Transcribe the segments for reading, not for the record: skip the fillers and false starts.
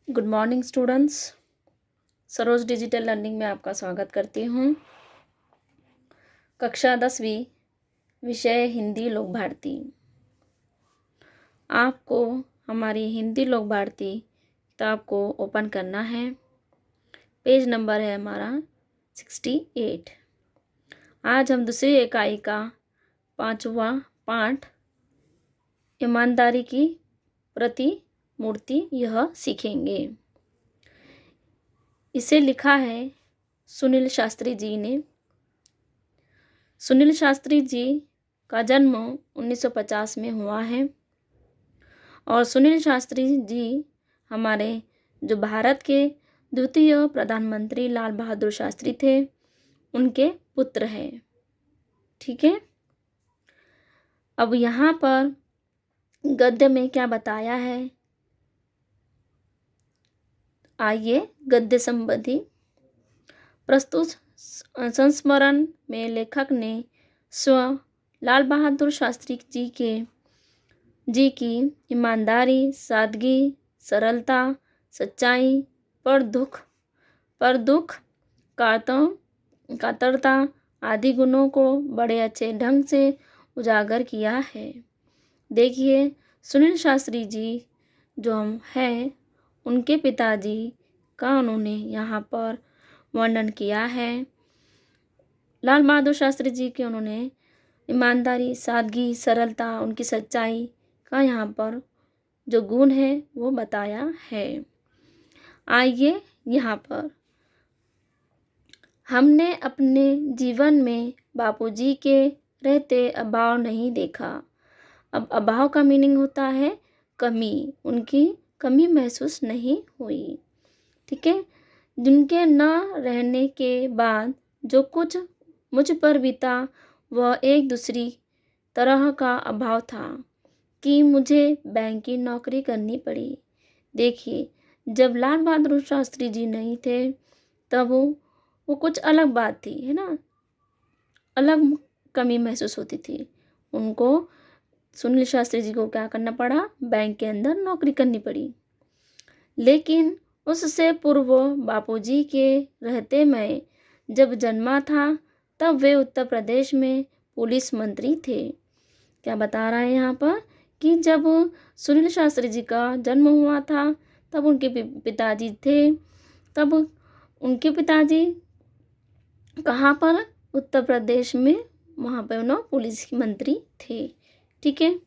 Good morning students. Saroj digital learning में आपका स्वागत करती हूँ। कक्षा 10वीं, विषय हिंदी लोक भारती। आपको हमारी हिंदी लोक भारती किताब को ओपन करना है। पेज नंबर है हमारा 68। आज हम दूसरी इकाई का 5वां पाठ ईमानदारी की प्रतिमूर्ति यह सीखेंगे। इसे लिखा है सुनील शास्त्री जी ने। सुनील शास्त्री जी का जन्म 1950 में हुआ है और सुनील शास्त्री जी हमारे जो भारत के द्वितीय प्रधानमंत्री लाल बहादुर शास्त्री थे उनके पुत्र हैं। ठीक है। अब यहाँ पर गद्य में क्या बताया है, आइए गद्य संबंधी प्रस्तुत संस्मरण में लेखक ने स्व लाल बहादुर शास्त्री जी की ईमानदारी, सादगी, सरलता, सच्चाई, पर दुख, कातरता आदि गुणों को बड़े अच्छे ढंग से उजागर किया है। देखिए, सुनील शास्त्री जी जो हम हैं उनके पिताजी का उन्होंने यहाँ पर वर्णन किया है। लाल बहादुर शास्त्री जी के उन्होंने ईमानदारी, सादगी, सरलता, उनकी सच्चाई का यहाँ पर जो गुण है वो बताया है। आइए यहाँ पर हमने अपने जीवन में बापूजी के रहते अभाव नहीं देखा। अब अभाव का मीनिंग होता है कमी, उनकी कमी महसूस नहीं हुई। ठीक है। जिनके न रहने के बाद जो कुछ मुझ पर बीता वह एक दूसरी तरह का अभाव था कि मुझे बैंक की नौकरी करनी पड़ी। देखिए, जब लाल बहादुर शास्त्री जी नहीं थे तब वो कुछ अलग बात थी, है ना, अलग कमी महसूस होती थी उनको। सुनील शास्त्री जी को क्या करना पड़ा, बैंक के अंदर नौकरी करनी पड़ी। लेकिन उससे पूर्व बापूजी के रहते मैं जब जन्मा था तब वे उत्तर प्रदेश में पुलिस मंत्री थे। क्या बता रहा है यहाँ पर कि जब सुनील शास्त्री जी का जन्म हुआ था तब उनके पिताजी थे, तब उनके पिताजी कहाँ पर, उत्तर प्रदेश में, वहाँ पर उन्होंने पुलिस मंत्री थे। ठीक है।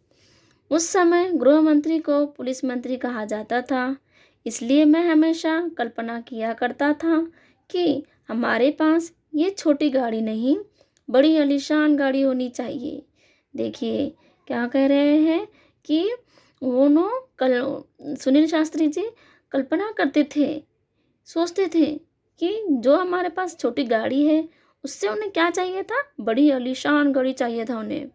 उस समय गृह मंत्री को पुलिस मंत्री कहा जाता था, इसलिए मैं हमेशा कल्पना किया करता था कि हमारे पास ये छोटी गाड़ी नहीं, बड़ी आलीशान गाड़ी होनी चाहिए। देखिए क्या कह रहे हैं कि सुनील शास्त्री जी कल्पना करते थे, सोचते थे कि जो हमारे पास छोटी गाड़ी है उससे उन्हें क्या चाहिए था, बड़ी आलीशान गाड़ी चाहिए था उन्हें।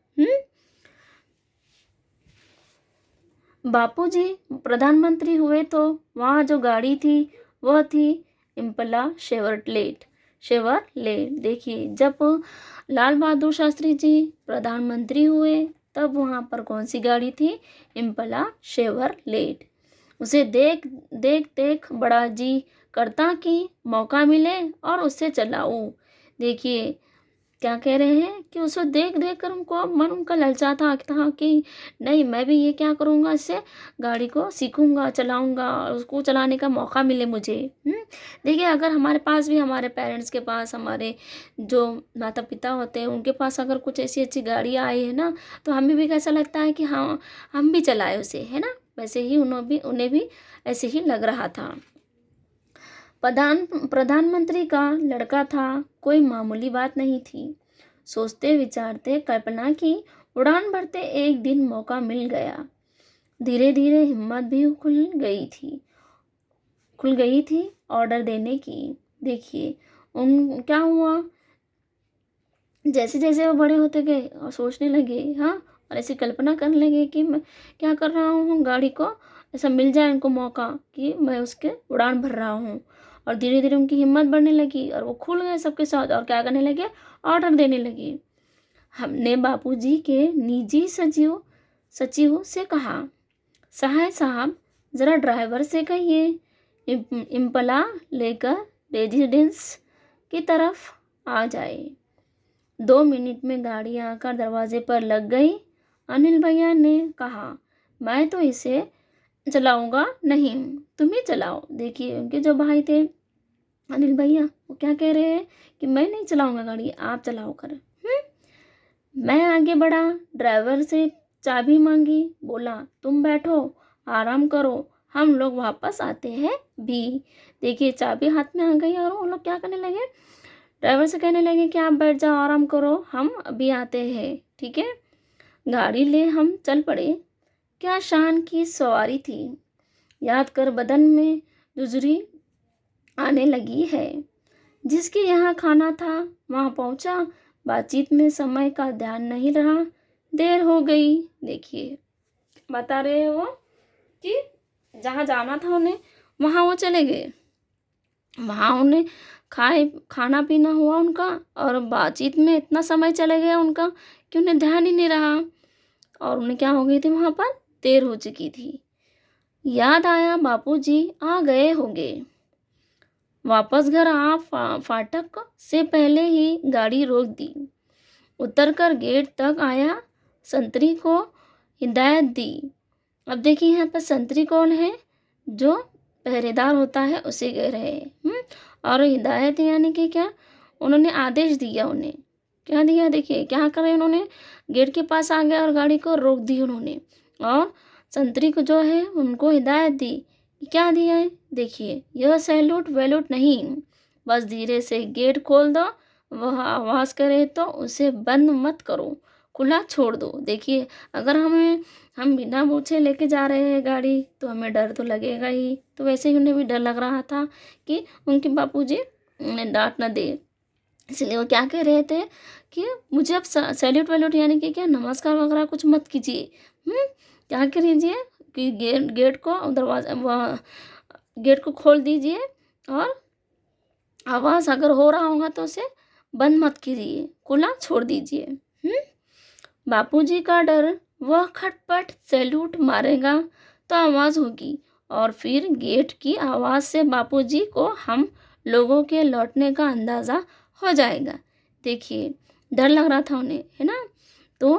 बापूजी प्रधानमंत्री हुए तो वहाँ जो गाड़ी थी वह थी इम्पला शेवरलेट। देखिए, जब लाल बहादुर शास्त्री जी प्रधानमंत्री हुए तब वहाँ पर कौन सी गाड़ी थी, इम्पला शेवरलेट। उसे देख बड़ा जी करता कि मौका मिले और उससे चलाऊं। देखिए क्या कह रहे हैं कि उसको देख कर मन उनका ललचाता था कि नहीं, मैं भी ये क्या करूँगा, इससे गाड़ी को सीखूँगा, चलाऊँगा और उसको चलाने का मौका मिले मुझे। देखिए, अगर हमारे पास भी, हमारे पेरेंट्स के पास, हमारे जो माता पिता होते हैं उनके पास अगर कुछ ऐसी अच्छी गाड़ी आई है ना तो हमें भी कैसा लगता है कि हाँ हम भी चलाए उसे, है ना। वैसे ही उन्हें भी ऐसे ही लग रहा था। प्रधानमंत्री का लड़का था, कोई मामूली बात नहीं थी। सोचते विचारते कल्पना की, उड़ान भरते एक दिन मौका मिल गया। धीरे धीरे हिम्मत भी खुल गई थी ऑर्डर देने की। देखिए क्या हुआ, जैसे जैसे वो बड़े होते गए और सोचने लगे, हाँ, और ऐसी कल्पना करने लगे कि मैं क्या कर रहा हूँ, गाड़ी को ऐसा मिल जाए उनको मौका कि मैं उसके उड़ान भर रहा हूँ। और धीरे धीरे उनकी हिम्मत बढ़ने लगी और वो खुल गए सबके साथ और क्या करने लगे, ऑर्डर देने लगे। हमने बापूजी के निजी सचिव से कहा, साहब ज़रा ड्राइवर से कहिए इम्पला लेकर रेजिडेंस की तरफ आ जाए। 2 मिनट में गाड़ी आकर दरवाजे पर लग गई। अनिल भैया ने कहा, मैं तो इसे चलाऊंगा नहीं, तुम ही चलाओ। देखिए उनके जो भाई थे अनिल भैया, वो क्या कह रहे हैं कि मैं नहीं चलाऊंगा गाड़ी, आप चलाओ कर। मैं आगे बढ़ा, ड्राइवर से चाबी मांगी, बोला तुम बैठो, आराम करो, हम लोग वापस आते हैं भी। देखिए चाबी हाथ में आ गई और वो लोग क्या करने लगे, ड्राइवर से कहने लगे कि आप बैठ जाओ, आराम करो, हम अभी आते हैं, ठीक है। गाड़ी ले हम चल पड़े। क्या शान की सवारी थी, याद कर बदन में जुजरी आने लगी है। जिसके यहाँ खाना था वहाँ पहुँचा, बातचीत में समय का ध्यान नहीं रहा, देर हो गई। देखिए बता रहे हैं वो कि जहाँ जाना था उन्हें वहाँ वो चले गए, वहाँ उन्हें खाना पीना हुआ उनका और बातचीत में इतना समय चले गया उनका कि उन्हें ध्यान ही नहीं रहा और उन्हें क्या हो गई थी, वहाँ पर देर हो चुकी थी। याद आया बापूजी आ गए होंगे। वापस घर आ फाटक से पहले ही गाड़ी रोक दी। उतरकर गेट तक आया, संतरी को हिदायत दी। अब देखिए यहाँ पर संतरी कौन है, जो पहरेदार होता है उसे कह रहे हैं। और हिदायत यानी कि क्या, उन्होंने आदेश दिया उन्हें, क्या दिया, देखिए क्या करे उन्होंने, गेट के पास आ गए और गाड़ी को रोक दी उन्होंने और संतरी को जो है उनको हिदायत दी। क्या दिया है, देखिए यह सैल्यूट वैल्यूट नहीं, बस धीरे से गेट खोल दो, वह आवाज़ करे तो उसे बंद मत करो, खुला छोड़ दो। देखिए अगर हम बिना पूछे लेके जा रहे हैं गाड़ी तो हमें डर तो लगेगा ही, तो वैसे ही उन्हें भी डर लग रहा था कि उनके बापूजी उन्हें डांट न दे, इसलिए वो क्या कह रहे थे कि मुझे अब सैल्यूट वैल्यूट यानी कि क्या, नमस्कार वगैरह कुछ मत कीजिए। क्या करीजिए कि गेट को दरवाजा गेट को खोल दीजिए और आवाज़ अगर हो रहा होगा तो उसे बंद मत कीजिए, खुला छोड़ दीजिए। बापूजी का डर, वह खटपट सैल्यूट मारेगा तो आवाज़ होगी और फिर गेट की आवाज़ से बापूजी को हम लोगों के लौटने का अंदाज़ा हो जाएगा। देखिए डर लग रहा था उन्हें, है ना, तो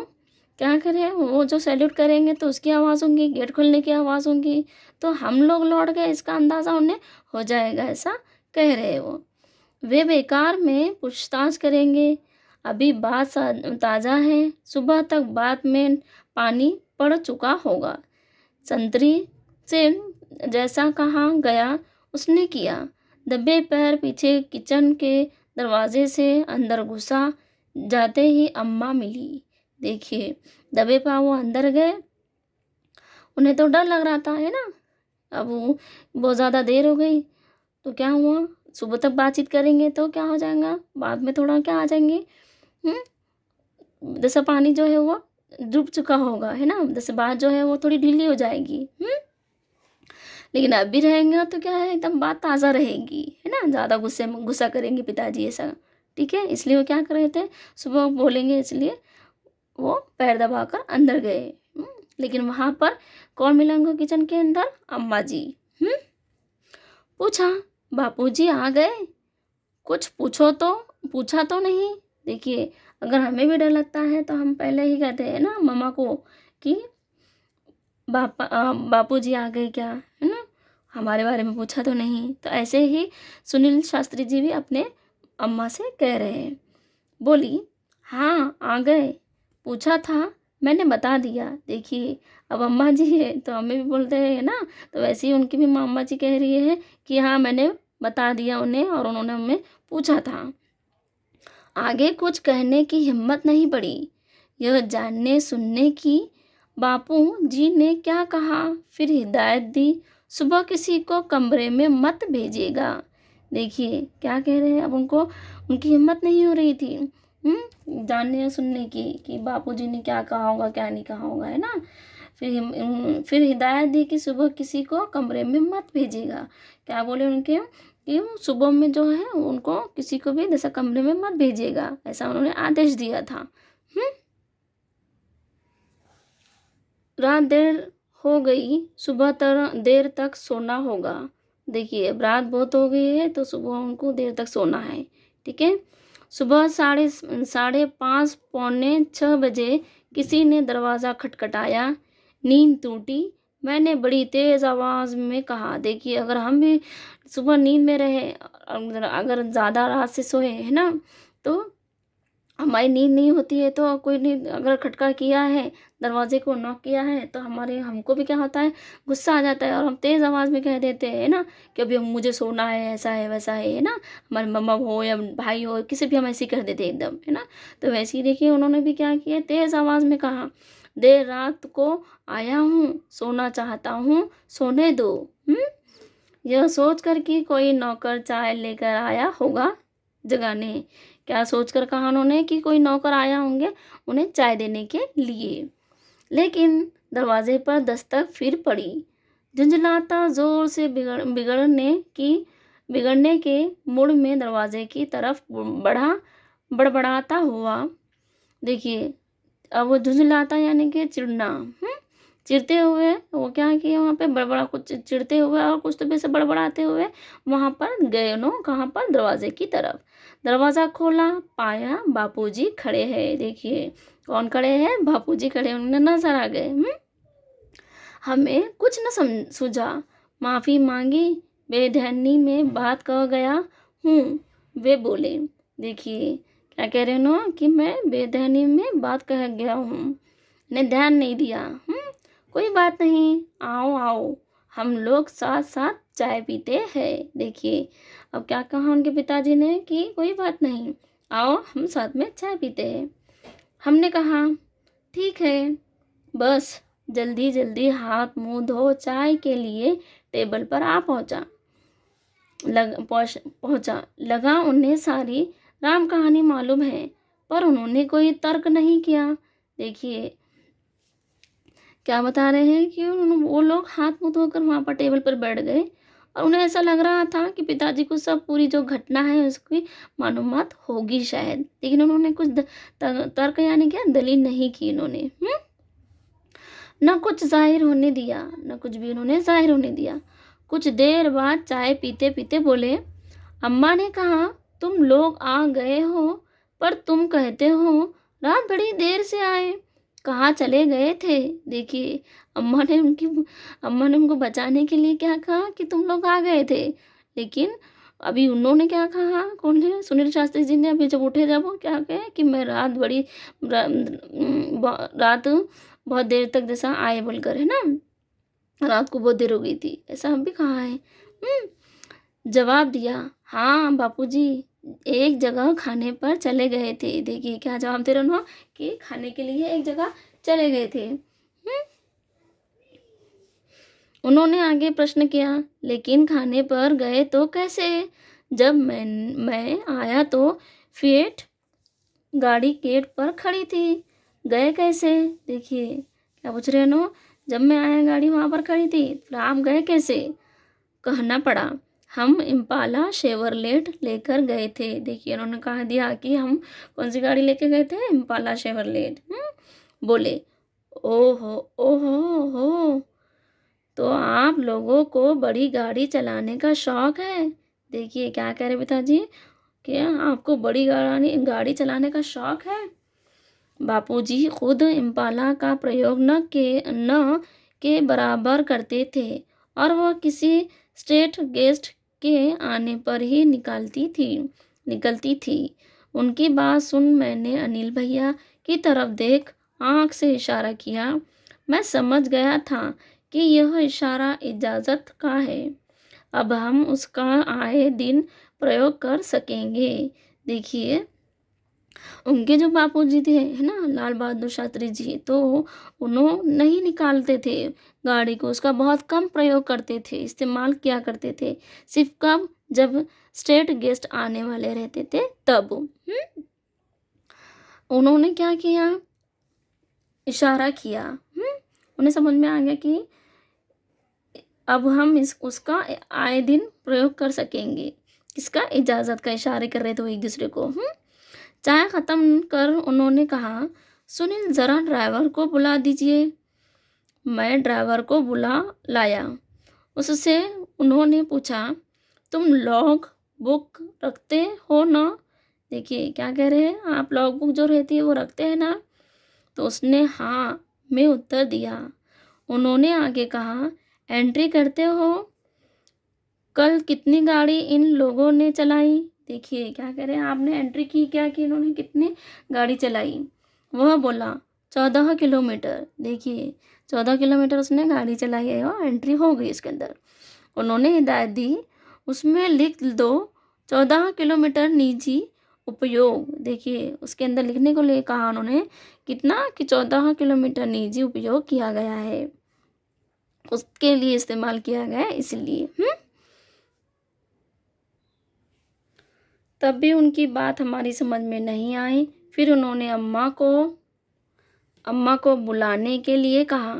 क्या करें, वो जो सैल्यूट करेंगे तो उसकी आवाज़ होंगी, गेट खोलने की आवाज़ होंगी, तो हम लोग लौट गए इसका अंदाज़ा उन्हें हो जाएगा, ऐसा कह रहे वो। वे बेकार में पूछताछ करेंगे, अभी बात ताज़ा है, सुबह तक बात में पानी पड़ चुका होगा। संतरी से जैसा कहा गया उसने किया, दबे पैर पीछे किचन के दरवाजे से अंदर घुसा, जाते ही अम्मा मिली। देखिए दबे पाँव वो अंदर गए, उन्हें तो डर लग रहा था, है ना, अब वो बहुत ज़्यादा देर हो गई तो क्या हुआ, सुबह तक बातचीत करेंगे तो क्या हो जाएगा, बाद में थोड़ा क्या आ जाएंगे, जैसा पानी जो है वो डूब चुका होगा, है ना, जैसे बात जो है वो थोड़ी ढीली हो जाएगी। लेकिन अभी रहेंगे तो क्या है, एकदम बात ताज़ा रहेगी, है ना, ज़्यादा गुस्सा करेंगे पिताजी ऐसा, ठीक है, इसलिए वो क्या कर रहे थे, सुबह बोलेंगे इसलिए वो पैर दबाकर अंदर गए। लेकिन वहाँ पर कौन मिला उनको किचन के अंदर, अम्मा जी। पूछा, बापूजी आ गए, कुछ पूछा तो नहीं। देखिए अगर हमें भी डर लगता है तो हम पहले ही कहते हैं ना मम्मा को कि बापूजी आ गए क्या, है ना, हमारे बारे में पूछा तो नहीं। तो ऐसे ही सुनील शास्त्री जी भी अपने अम्मा से कह रहे हैं। बोली, हाँ आ गए, पूछा था मैंने बता दिया। देखिए अब अम्मा जी है तो हमें भी बोलते हैं ना, तो वैसे ही उनकी भी अम्मा जी कह रही है कि हाँ मैंने बता दिया उन्हें और उन्होंने हमें पूछा था। आगे कुछ कहने की हिम्मत नहीं पड़ी, यह जानने सुनने की बापू जी ने क्या कहा, फिर हिदायत दी, सुबह किसी को कमरे में मत भेजिएगा। देखिए क्या कह रहे हैं, अब उनकी हिम्मत नहीं हो रही थी जानने या सुनने की कि बापूजी ने क्या कहा होगा क्या नहीं कहा होगा, है ना। फिर हिदायत दी कि सुबह किसी को कमरे में मत भेजिएगा। क्या बोले उनके कि सुबह में जो है उनको किसी को भी जैसा कमरे में मत भेजिएगा, ऐसा उन्होंने आदेश दिया था। रात देर हो गई, सुबह देर तक सोना होगा, देखिए अब रात बहुत हो गई है तो सुबह उनको देर तक सोना है। ठीक है। सुबह 5:30 पौने 6 बजे किसी ने दरवाज़ा खटखटाया। नींद टूटी। मैंने बड़ी तेज़ आवाज़ में कहा। देखिए अगर हम भी सुबह नींद में रहे, अगर ज़्यादा रात से सोए है ना, तो हमारी नींद नहीं होती है, तो कोई नहीं अगर खटका किया है, दरवाजे को नॉक किया है, तो हमको भी क्या होता है, गुस्सा आ जाता है और हम तेज़ आवाज़ में कह देते हैं ना कि अभी हम मुझे सोना है, ऐसा है वैसा है ना। हमारे मम्मा हो या भाई हो, किसी भी हम ऐसे ही कर देते हैं एकदम, है ना। तो वैसे ही देखिए उन्होंने भी क्या किया, तेज़ आवाज़ में कहा, देर रात को आया हूँ, सोना चाहता हूँ, सोने दो। यह सोच कर कि कोई नौकर चाय लेकर आया होगा जगाने। क्या सोचकर कहा उन्होंने कि कोई नौकर आया होंगे उन्हें चाय देने के लिए। लेकिन दरवाजे पर दस्तक फिर पड़ी। झुंझलाता जोर से बिगड़ने के मुड़ में दरवाजे की तरफ बड़बड़ाता हुआ। देखिए अब वो झुंझलाता यानी कि चिढ़ना, चिढ़ते हुए वो क्या किए, वहाँ पे बड़बड़ा, कुछ चिढ़ते हुए और कुछ तो वैसे बड़बड़ाते हुए वहाँ पर गए। उन्होंने कहाँ पर, दरवाजे की तरफ। दरवाज़ा खोला, पाया बापूजी खड़े हैं। देखिए कौन खड़े हैं, बापूजी खड़े, उन्हें नजर आ गए। हमें कुछ न सूझा, माफ़ी मांगी, बेध्यानी में बात कह गया हूँ, वे बोले। देखिए क्या कह रहे हैं ना, कि मैं बेध्यानी में बात कह गया हूँ, ने ध्यान नहीं दिया। कोई बात नहीं, आओ आओ, हम लोग साथ साथ चाय पीते हैं। देखिए अब क्या कहा उनके पिताजी ने कि कोई बात नहीं, आओ हम साथ में चाय पीते हैं। हमने कहा ठीक है। बस जल्दी जल्दी हाथ मुंह धो चाय के लिए टेबल पर आ पहुंचा। लगा उन्हें सारी राम कहानी मालूम है, पर उन्होंने कोई तर्क नहीं किया। देखिए क्या बता रहे हैं कि वो लोग हाथ मुंह धोकर वहाँ पर टेबल पर बैठ गए और उन्हें ऐसा लग रहा था कि पिताजी को सब पूरी जो घटना है उसकी मालूमात होगी शायद, लेकिन उन्होंने कुछ तर्क यानी क्या दलील नहीं की इन्होंने। न कुछ जाहिर होने दिया, न कुछ भी उन्होंने जाहिर होने दिया। कुछ देर बाद चाय पीते पीते बोले, अम्मा ने कहा तुम लोग आ गए हो, पर तुम कहते हो रात बड़ी देर से आए, कहाँ चले गए थे। देखिए अम्मा ने उनको बचाने के लिए क्या कहा कि तुम लोग आ गए थे, लेकिन अभी उन्होंने क्या कहा, कौन है, सुनील शास्त्री जी ने अभी जब उठे, जब वो क्या कहे कि मैं रात बहुत देर तक जैसा आए बोलकर, है ना, रात को बहुत देर हो गई थी, ऐसा हम भी कहा है। जवाब दिया, हाँ बापूजी, एक जगह खाने पर चले गए थे। देखिए क्या जवाब दे रहे हो, कि खाने के लिए एक जगह चले गए थे। उन्होंने आगे प्रश्न किया, लेकिन खाने पर गए तो कैसे, जब मैं आया तो फिएट गाड़ी गेट पर खड़ी थी, गए कैसे। देखिए क्या पूछ रहे हो, जब मैं आया गाड़ी वहाँ पर खड़ी थी, फिर आप गए कैसे। कहना पड़ा, हम इम्पाला शेवरलेट लेकर गए थे। देखिए उन्होंने कहा दिया कि हम कौन सी गाड़ी लेके गए थे, इम्पाला शेवरलेट। बोले, ओहो ओहो हो, तो आप लोगों को बड़ी गाड़ी चलाने का शौक है। देखिए क्या कह रहे पिताजी, क्या आपको बड़ी गाड़ी चलाने का शौक है। बापूजी खुद इम्पाला का प्रयोग न के बराबर करते थे और वह किसी स्टेट गेस्ट के आने पर ही निकलती थी। उनकी बात सुन मैंने अनिल भैया की तरफ देख आंख से इशारा किया। मैं समझ गया था कि यह इशारा इजाज़त का है। अब हम उसका आए दिन प्रयोग कर सकेंगे। देखिए उनके जो बापूजी थे, है ना, लाल बहादुर शास्त्री जी, तो उन्होंने नहीं निकालते थे गाड़ी को, उसका बहुत कम प्रयोग करते थे, इस्तेमाल किया करते थे, सिर्फ कब, जब स्टेट गेस्ट आने वाले रहते थे तब। उन्होंने क्या किया, इशारा किया। उन्हें समझ में आ गया कि अब हम उसका आए दिन प्रयोग कर सकेंगे। किसका, इजाज़त का, इशारे कर रहे थे एक दूसरे को। चाय ख़त्म कर उन्होंने कहा, सुनील ज़रा ड्राइवर को बुला दीजिए। मैं ड्राइवर को बुला लाया। उससे उन्होंने पूछा, तुम लॉग बुक रखते हो ना? देखिए क्या कह रहे हैं, आप लॉग बुक जो रहती है वो रखते हैं ना? तो उसने हाँ में उत्तर दिया। उन्होंने आगे कहा, एंट्री करते हो, कल कितनी गाड़ी इन लोगों ने चलाई? देखिए क्या कह रहे हैं, आपने एंट्री की क्या कि इन्होंने कितनी गाड़ी चलाई? वह बोला 14 किलोमीटर। देखिए 14 किलोमीटर उसने गाड़ी चलाई है और एंट्री हो गई इसके अंदर। उन्होंने हिदायत दी, उसमें लिख दो 14 किलोमीटर निजी उपयोग। देखिए उसके अंदर लिखने को लिए कहा उन्होंने कितना कि 14 किलोमीटर निजी उपयोग किया गया है, उसके लिए इस्तेमाल किया गया है इसलिए। तब भी उनकी बात हमारी समझ में नहीं आई। फिर उन्होंने अम्मा को बुलाने के लिए कहा।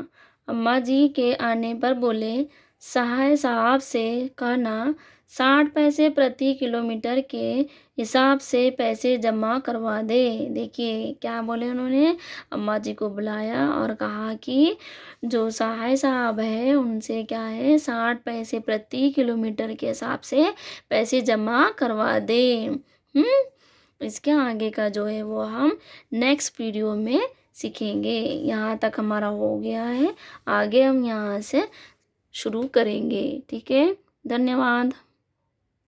अम्मा जी के आने पर बोले, सहाय साहब से कहना 60 पैसे प्रति किलोमीटर के हिसाब से पैसे जमा करवा दे। देखिए क्या बोले उन्होंने, अम्मा जी को बुलाया और कहा कि जो सहाय साहब है उनसे क्या है 60 पैसे प्रति किलोमीटर के हिसाब से पैसे जमा करवा दे। इसके आगे का जो है वो हम नेक्स्ट वीडियो में सीखेंगे। यहाँ तक हमारा हो गया है, आगे हम यहाँ से शुरू करेंगे। ठीक है, धन्यवाद।